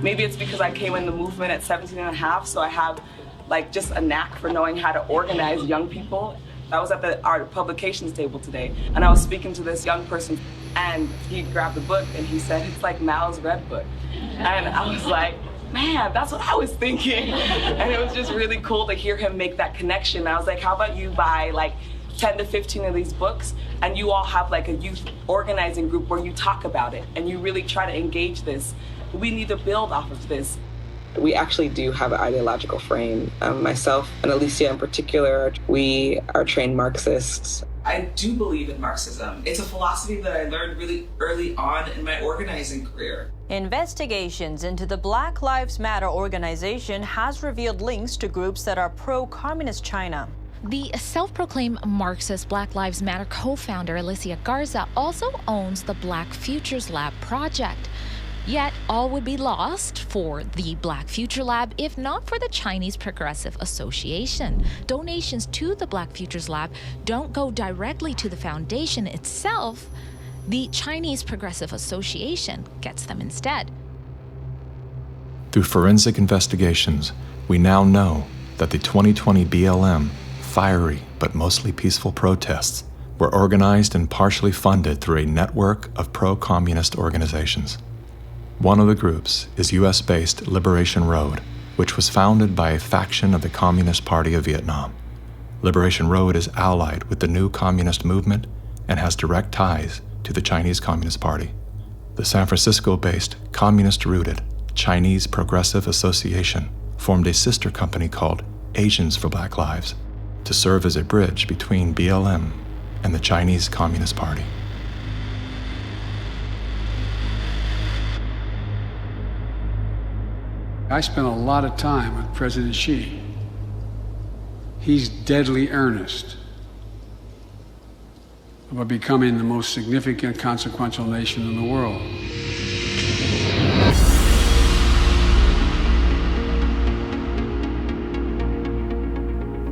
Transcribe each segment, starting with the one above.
Maybe it's because I came in the movement at 17 and a half, so I have like just a knack for knowing how to organize young people. I was at the art publications table today, and I was speaking to this young person, and he grabbed the book and he said, it's like Mal's Red Book. And I was like, man, that's what I was thinking. And it was just really cool to hear him make that connection. I was like, how about you buy like 10 to 15 of these books, and you all have like a youth organizing group where you talk about it and you really try to engage this. We need to build off of this. We actually do have an ideological frame. Myself and Alicia in particular, we are trained Marxists. I do believe in Marxism. It's a philosophy that I learned really early on in my organizing career. Investigations into the Black Lives Matter organization has revealed links to groups that are pro-communist China. The self-proclaimed Marxist Black Lives Matter co-founder Alicia Garza also owns the Black Futures Lab project. Yet, all would be lost for the Black Future Lab if not for the Chinese Progressive Association. Donations to the Black Futures Lab don't go directly to the foundation itself. The Chinese Progressive Association gets them instead. Through forensic investigations, we now know that the 2020 BLM fiery but mostly peaceful protests were organized and partially funded through a network of pro-communist organizations. One of the groups is US-based Liberation Road, which was founded by a faction of the Communist Party of Vietnam. Liberation Road is allied with the new communist movement and has direct ties to the Chinese Communist Party. The San Francisco-based, communist-rooted Chinese Progressive Association formed a sister company called Asians for Black Lives to serve as a bridge between BLM and the Chinese Communist Party. I spent a lot of time with President Xi. He's deadly earnest about becoming the most significant, consequential nation in the world.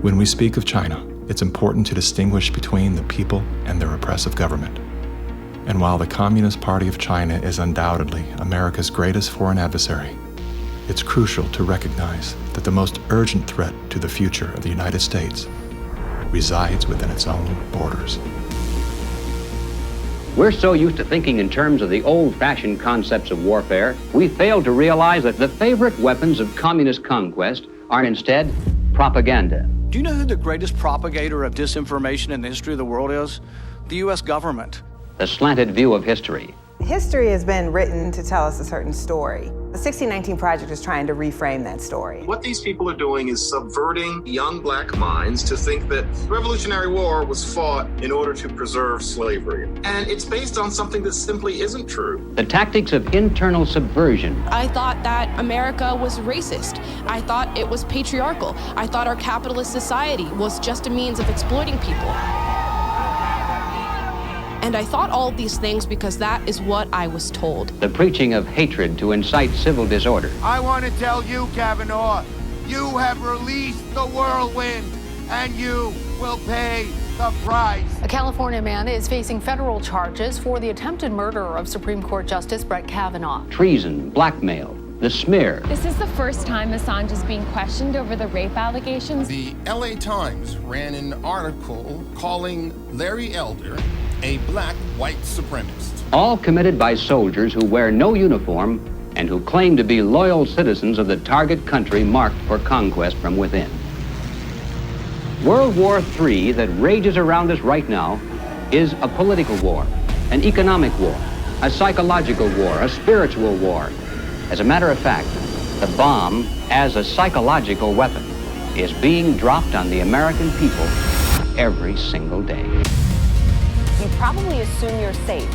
When we speak of China, it's important to distinguish between the people and their oppressive government. And while the Communist Party of China is undoubtedly America's greatest foreign adversary, it's crucial to recognize that the most urgent threat to the future of the United States resides within its own borders. We're so used to thinking in terms of the old-fashioned concepts of warfare, we fail to realize that the favorite weapons of communist conquest are instead propaganda. Do you know who the greatest propagator of disinformation in the history of the world is? The U.S. government. The slanted view of history. History has been written to tell us a certain story. The 1619 Project is trying to reframe that story. What these people are doing is subverting young black minds to think that the Revolutionary War was fought in order to preserve slavery. And it's based on something that simply isn't true. The tactics of internal subversion. I thought that America was racist. I thought it was patriarchal. I thought our capitalist society was just a means of exploiting people. And I thought all of these things because that is what I was told. The preaching of hatred to incite civil disorder. I want to tell you, Kavanaugh, you have released the whirlwind, and you will pay the price. A California man is facing federal charges for the attempted murder of Supreme Court Justice Brett Kavanaugh. Treason, blackmail, the smear. This is the first time Assange is being questioned over the rape allegations. The LA Times ran an article calling Larry Elder a black white supremacist. All committed by soldiers who wear no uniform and who claim to be loyal citizens of the target country marked for conquest from within. World War III that rages around us right now is a political war, an economic war, a psychological war, a spiritual war. As a matter of fact, the bomb, as a psychological weapon, is being dropped on the American people every single day. You probably assume you're safe.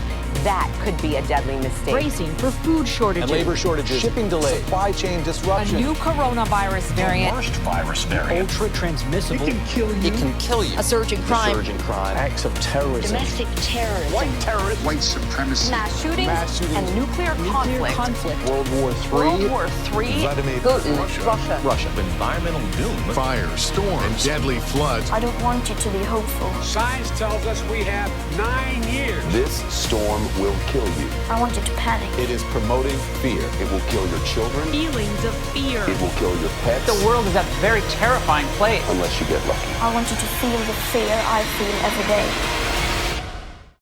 That could be a deadly mistake. Bracing for food shortages. And labor shortages. Shipping delays. Supply chain disruption. A new coronavirus variant. The worst virus variant. Ultra-transmissible. It can kill you. It can kill you. A surge in crime. A surge in crime. Acts of terrorism. Domestic terrorism. White terrorists. White supremacy. Mass shootings. And nuclear conflict. World War III. World War III. Vladimir Putin. Russia. Environmental doom. Fire, storms, and deadly floods. I don't want you to be hopeful. Science tells us we have 9 years. This storm will kill you. I want you to panic. It is promoting fear. It will kill your children. Feelings of fear. It will kill your pets. The world is a very terrifying place. Unless you get lucky. I want you to feel the fear I feel every day.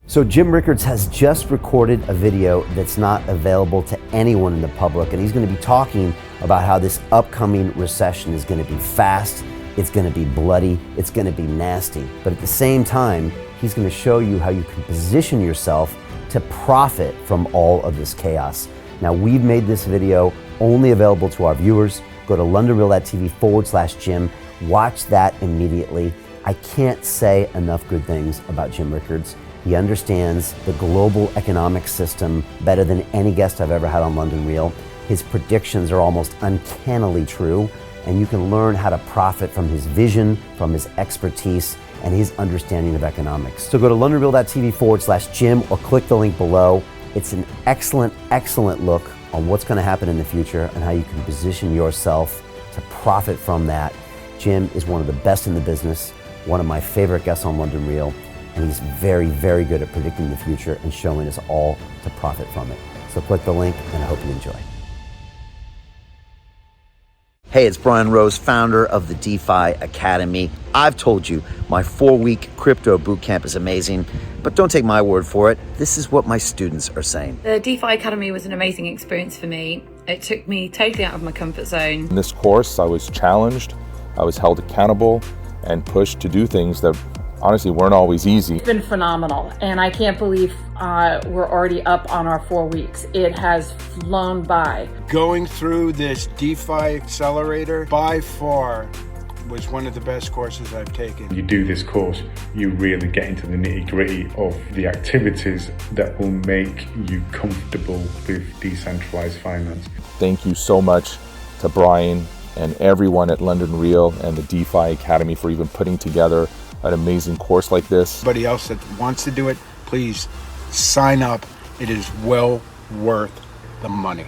So Jim Rickards has just recorded a video that's not available to anyone in the public, and he's going to be talking about how this upcoming recession is going to be fast, it's going to be bloody, it's going to be nasty. But at the same time, he's going to show you how you can position yourself to profit from all of this chaos. Now, we've made this video only available to our viewers. Go to londonreal.tv/Jim. Watch that immediately. I can't say enough good things about Jim Rickards. He understands the global economic system better than any guest I've ever had on London Real. His predictions are almost uncannily true, and you can learn how to profit from his vision, from his expertise, and his understanding of economics. So go to londonreal.tv/Jim or click the link below. It's an excellent, excellent look on what's going to happen in the future and how you can position yourself to profit from that. Jim is one of the best in the business, one of my favorite guests on London Real, and he's very, very good at predicting the future and showing us all to profit from it. So click the link, and I hope you enjoy. Hey, it's Brian Rose, founder of the DeFi Academy. I've told you my 4-week crypto bootcamp is amazing, but don't take my word for it. This is what my students are saying. The DeFi Academy was an amazing experience for me. It took me totally out of my comfort zone. In this course, I was challenged, I was held accountable, and pushed to do things that honestly weren't always easy. It's been phenomenal, and I can't believe we're already up on our 4 weeks. It has flown by. Going through this DeFi accelerator by far was one of the best courses I've taken. You do this course, you really get into the nitty-gritty of the activities that will make you comfortable with decentralized finance. Thank you so much to Brian and everyone at London Real and the DeFi Academy for even putting together an amazing course like this. Anybody else that wants to do it, please sign up. It is well worth the money.